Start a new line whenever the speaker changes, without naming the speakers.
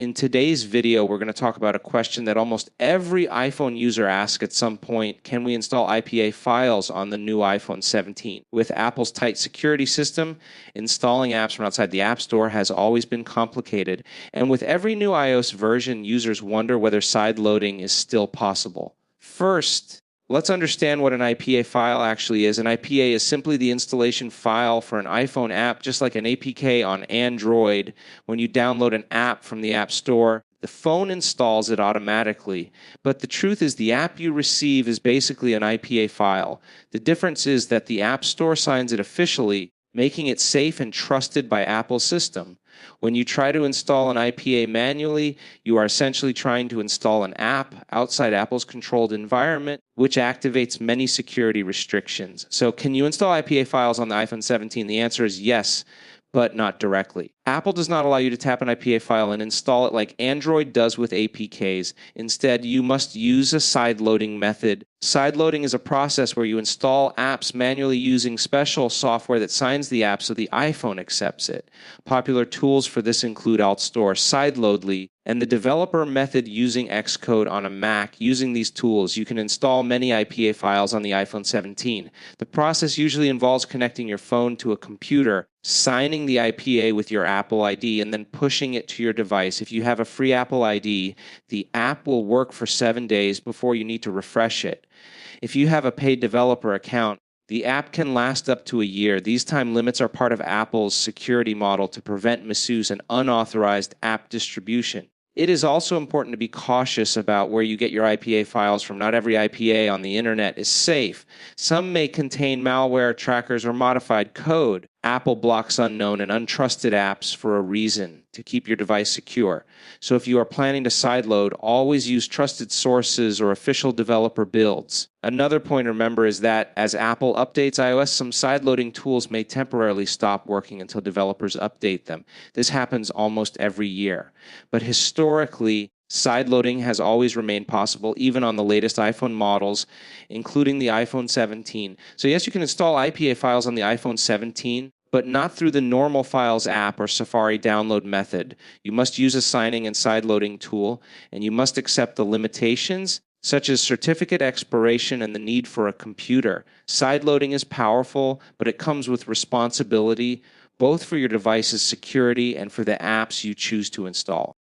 In today's video, we're going to talk about a question that almost every iPhone user asks at some point. Can we install IPA files on the new iPhone 17? With Apple's tight security system, installing apps from outside the App Store has always been complicated. And with every new iOS version, users wonder whether sideloading is still possible. First, let's understand what an IPA file actually is. An IPA is simply the installation file for an iPhone app, just like an APK on Android. When you download an app from the App Store, the phone installs it automatically. But the truth is the app you receive is basically an IPA file. The difference is that the App Store signs it officially, making it safe and trusted by Apple's system. When you try to install an IPA manually, you are essentially trying to install an app outside Apple's controlled environment, which activates many security restrictions. So can you install IPA files on the iPhone 17? The answer is yes, but not directly. Apple does not allow you to tap an IPA file and install it like Android does with APKs. Instead, you must use a sideloading method. Sideloading is a process where you install apps manually using special software that signs the app so the iPhone accepts it. Popular tools for this include AltStore, Sideloadly, and the developer method using Xcode on a Mac. Using these tools, you can install many IPA files on the iPhone 17. The process usually involves connecting your phone to a computer, signing the IPA with your Apple ID, and then pushing it to your device. If you have a free Apple ID, the app will work for 7 days before you need to refresh it. If you have a paid developer account, the app can last up to a year. These time limits are part of Apple's security model to prevent misuse and unauthorized app distribution. It is also important to be cautious about where you get your IPA files from. Not every IPA on the internet is safe. Some may contain malware, trackers, or modified code. Apple blocks unknown and untrusted apps for a reason, to keep your device secure. So if you are planning to sideload, always use trusted sources or official developer builds. Another point to remember is that as Apple updates iOS, some sideloading tools may temporarily stop working until developers update them. This happens almost every year. But historically, sideloading has always remained possible, even on the latest iPhone models, including the iPhone 17. So yes, you can install IPA files on the iPhone 17, but not through the normal Files app or Safari download method. You must use a signing and sideloading tool, and you must accept the limitations, such as certificate expiration and the need for a computer. Sideloading is powerful, but it comes with responsibility, both for your device's security and for the apps you choose to install.